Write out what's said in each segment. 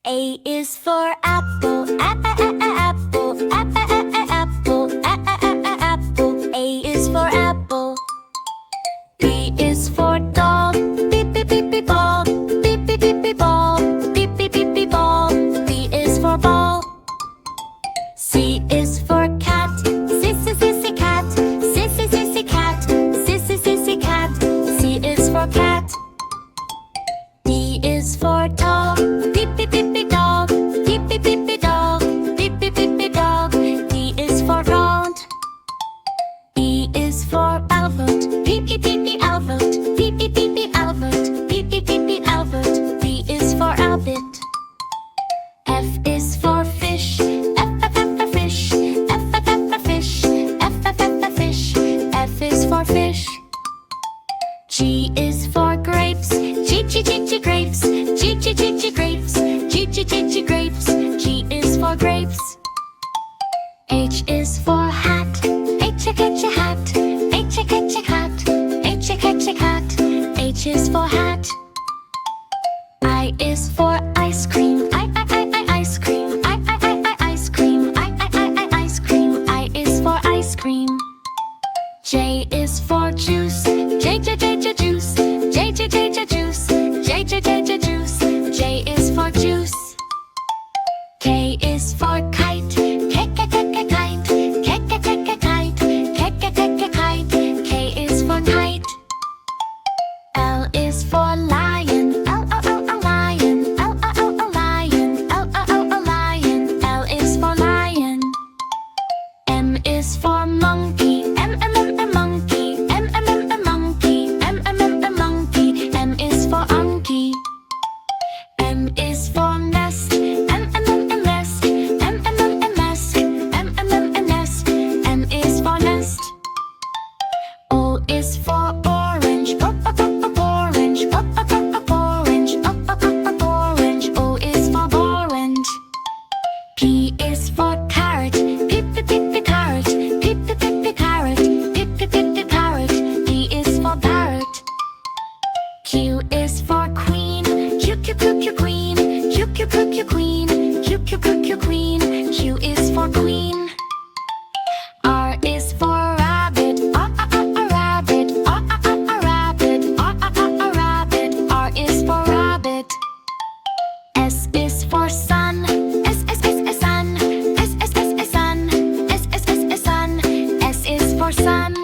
A is for apple, apple, apple, apple. A is for apple. B is for dog, beep, ball, beep, ball, beep, ball. B is for ball. C is for cat, sissy cat, sissy cat, sissy cat. C is for cat. D is for dog, beep, dog, beep, dog, beep, dog. D is for round. E is for elephant, beep, elephant, beep, elephant, beep, elephant. B is for rabbit. F is for fish, fish, fish, fish. F is for fish. G is for grapes, grapes, grapes, grapes. G is for grapes. H is for hat, hat, hat. H is for hat. I is for ice cream, ice cream, ice cream, ice cream. I is for ice cream. J is for juice, juice, juice, juice. J is for juice. K is for kite, kite, kite. K is for kite. L is for lion, lion, lion. L is for lion. M is for monkey, monkey, monkey. M is for monkey. M is for nest, nest, nest. M is for nest. O is for orange, orange, orange, orange. O is for orange. P is for carrot, carrot, carrot, carrot. P is for parrot. Q is for queen, queen, queen. Q is for queen. R is for rabbit, rabbit, rabbit. R is for rabbit. S is for sun, sun, sun. S is for sun.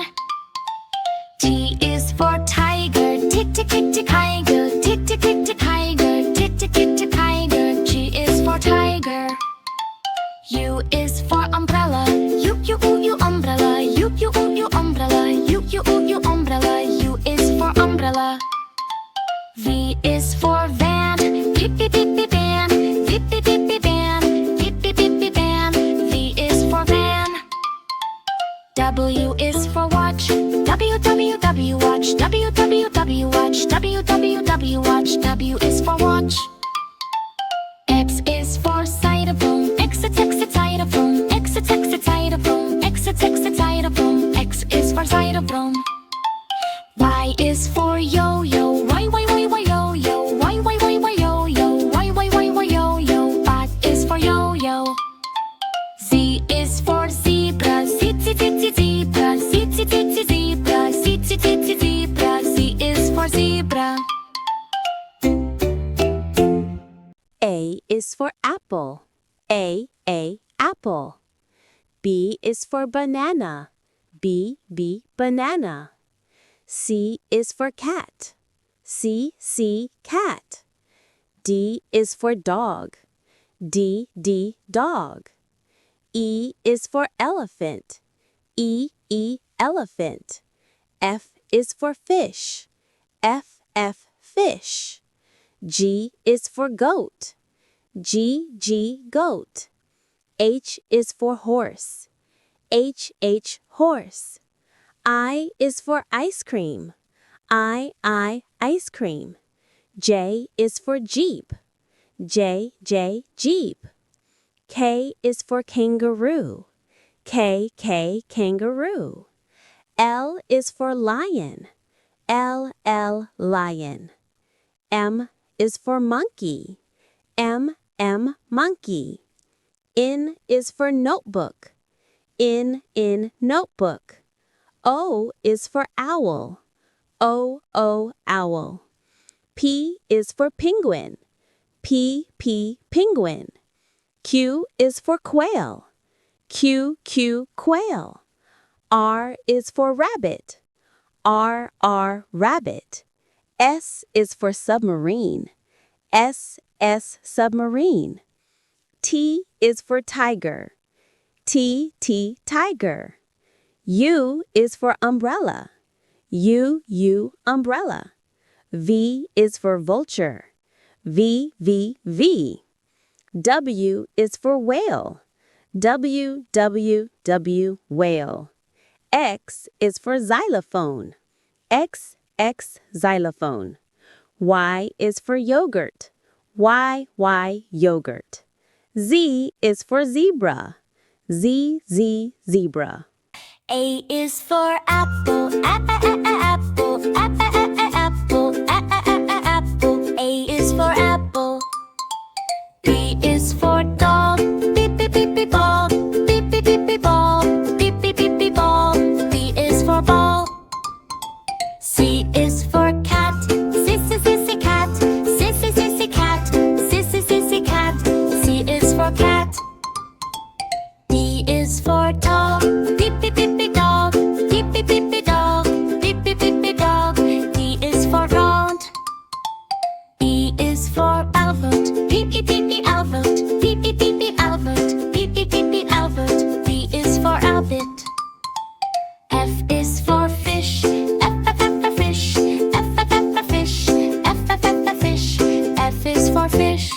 T is for tiger, tiger, tiger. G is for tiger. U is for umbrella, umbrella, umbrella, umbrella. U is for umbrella. V is for van, van, van. V is for van. W is for watch, watch, watch. W is for watch. X is for xylophone, xylophone, xylophone, xylophone. X is for xylophone. Y is for yo-yo, yo-yo, yo-yo, yo-yo. Y is for yo-yo. Z is for zebra, zebra, zebra, zebra. Z is for zebra. A is for apple, apple. B is for banana, B, banana. C is for cat, C, cat. D is for dog, D, dog. E is for elephant, E, elephant. F is for fish, F, fish. G is for goat, G, goat. H is for horse, H, horse. I is for ice cream, I, ice cream. J is for jeep, J, jeep. K is for kangaroo, K, kangaroo. L is for lion, L, lion. M is for monkey, M, monkey. N is for notebook. In notebook. O is for owl. O owl. P is for penguin. P penguin. Q is for quail. Q quail. R is for rabbit. R rabbit. S is for submarine. S submarine. T is for tiger. T tiger. U is for umbrella. U umbrella. V is for vulture. V W is for whale. W whale. X is for xylophone. X xylophone. Y is for yogurt. Y yogurt. Z is for zebra. Z zebra. A is for apple, apple, apple, apple. A is for apple. B is for dog, beep ball, beep ball, beep ball. B is for ball. C is for cat, sissy cat, sissy cat, sissy cat. C is for cat. D is for dog, beep dog, beep dog, beep dog. D is for round. E is for Albert, beep Albert, beep Albert, beep Albert. B is for Albert. F is for fish, F fish, F fish, F fish. F is for fish.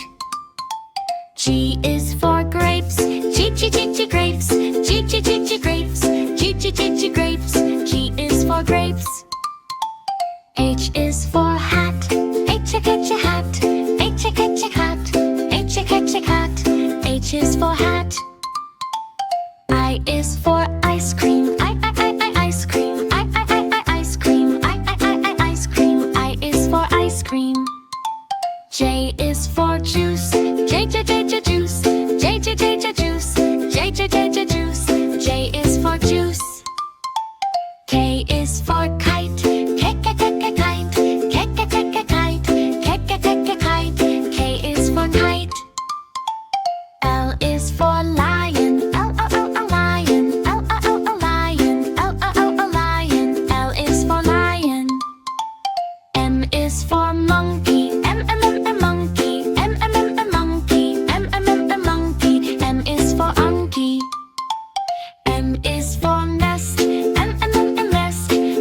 G is for grapes, G grapes, G grapes, G grapes. G is for grapes. H is for hat, H hat, H hat, H hat. H is for hat. I is for ice cream, ice cream, ice cream, ice cream. I is for ice cream. J is for juice, J juice, J juice, J juice. J is for juice. K is for kite, K kite, kite. K is for kite. L is for lion, L lion, L lion, L lion. L is for lion. M is for monkey, M monkey, M monkey, M monkey. M is for monkey. M is for nest, M nest, M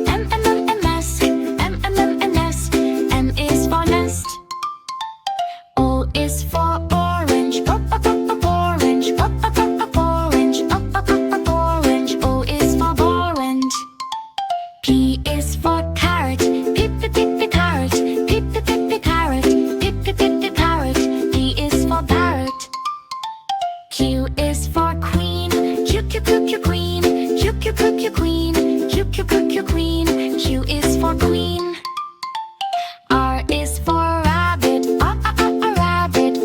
nest, M nest. M is for nest. O is for orange, orange, orange, orange. O is for orange. P is for carrot, carrot, carrot, carrot. P is for parrot. Q is for queen, Q queen, Q queen, Q queen. Q is for queen. R is for rabbit, rabbit, rabbit,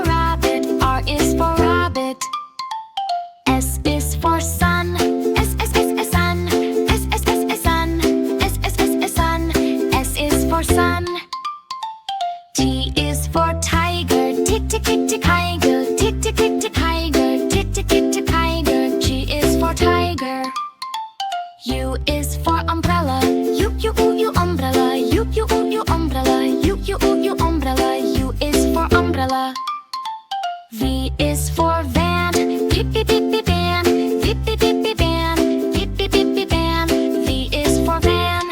rabbit. R is for rabbit. S is for sun, S sun, S sun, S sun. S is for sun. T is for tiger, tiger, tiger, tiger. G is for tiger. U is for umbrella, U umbrella, U umbrella, U umbrella. U is for umbrella. V is for van, van, van, van. V is for van.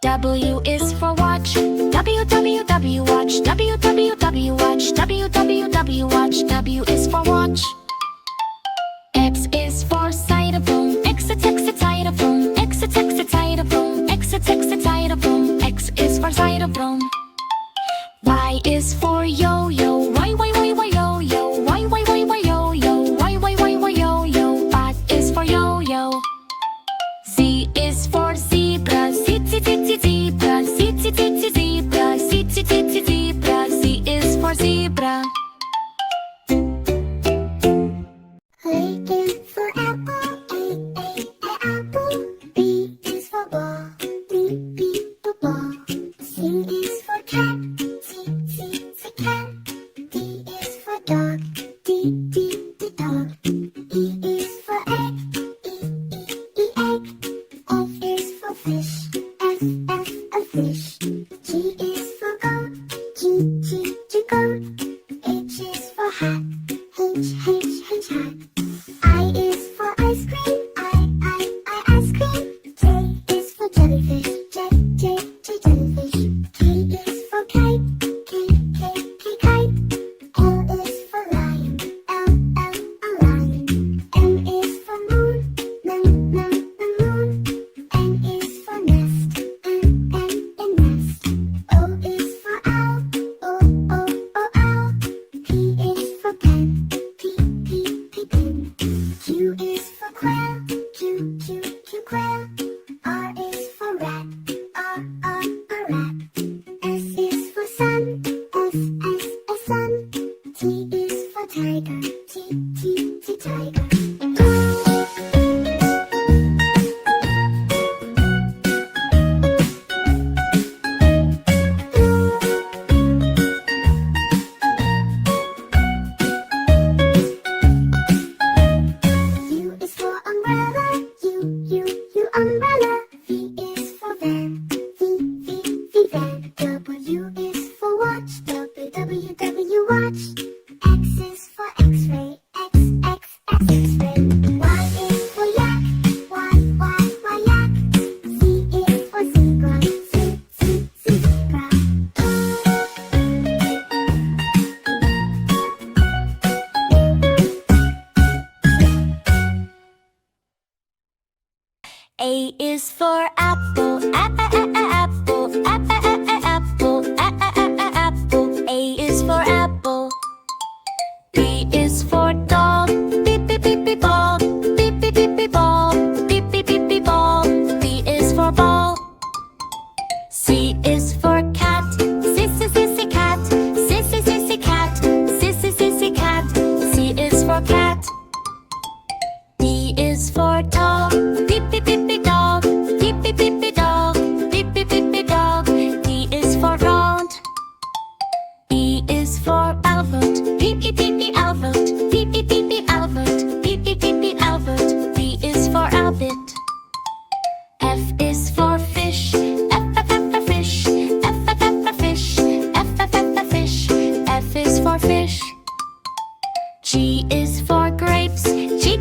W is for watch, W watch, W watch, W watch. W is for watch. X is for xylophone, X xylophone, X xylophone, X xylophone. X is for xylophone. Y is for yo-yo, Y yo-yo, Y yo-yo, Y yo-yo. Y is for yo-yo. Z is for zebra, zebra, zebra, zebra. A is for apple. Apple. Apple. Apple. A is for apple. B is for dog. Beep ball. Beep ball. Beep ball. B is for ball. C is for cat. Sissy cat. Sissy cat. Sissy cat. C is for cat. D is for dog. Beep dog. Beep dog. Beep dog. D is for round. E is for Albert. Beep Albert. Beep Albert. Beep Albert. B is for Albert. F is for fish. Fish. Fish. Fish. F is for fish. G is for grapes. G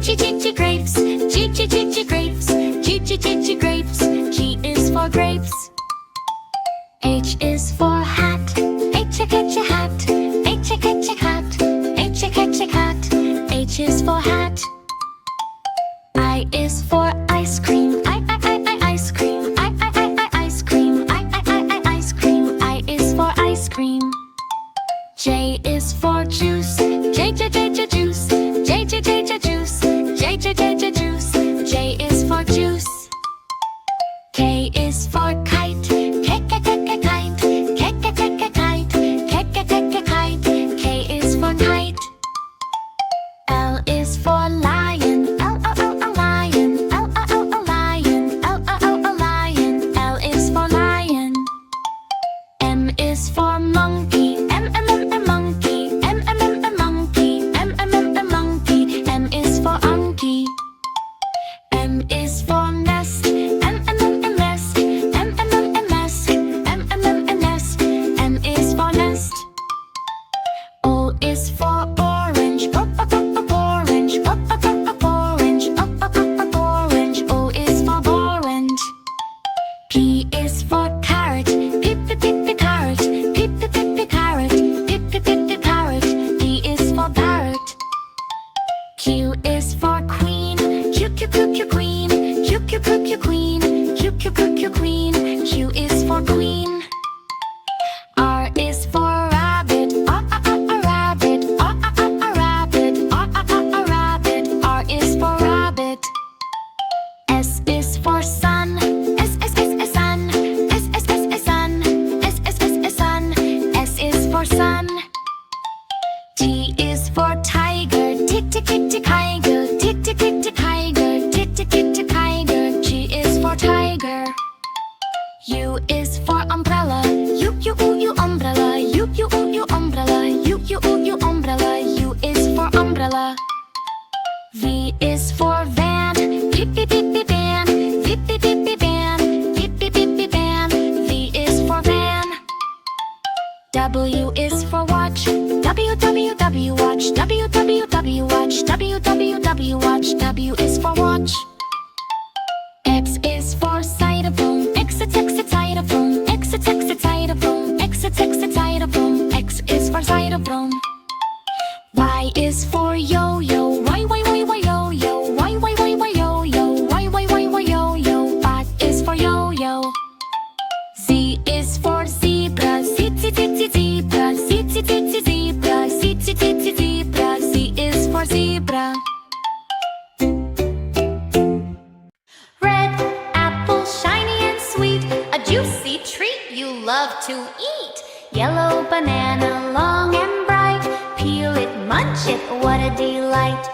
grapes. G grapes. G grapes. G is for grapes. H is for hat. H hat. H hat. H hat. H is for hat. I is for ice cream. Ice cream. Ice cream. Ice cream. I is for ice cream. J is for juice. J juice. J juice. J juice. J is for juice. K is for kite. Kite. Kite. K is for kite. L is for lion. Lion. Lion. Lion. L is for lion. M is for monkey. Monkey. Monkey. Monkey. M is for monkey. M is for nest. Nest. Nest. N is for nest. O is for orange. Orange. Orange. Orange. O is for orange. P is for carrot. Carrot. Carrot. Carrot. P is for parrot. Q is for queen. Queen. Queen. Q is for queen. R is for rabbit. Rabbit. Rabbit. Rabbit. R is for rabbit. S is for sun. Sun. Sun. S is for sun. T is for tiger. Tiger. Tiger. Tiger. G is for tiger. U is for umbrella. U umbrella. U umbrella. U umbrella. U is for umbrella. V is for van. Van. Van. V is for van. W is for watch. W watch. W watch. W is for watch. X is for xylophone. Xylophone. Xylophone. Xylophone. X is for xylophone. Y is for yo-yo. Y yo-yo. Y yo-yo. Y is for yo-yo. Z is for zebra. Zebra. Zebra. Zebra. Z is for zebra. Red apple, shiny and sweet, a juicy treat you love to eat. Yellow banana, long and bright, peel it, munch it, what a delight.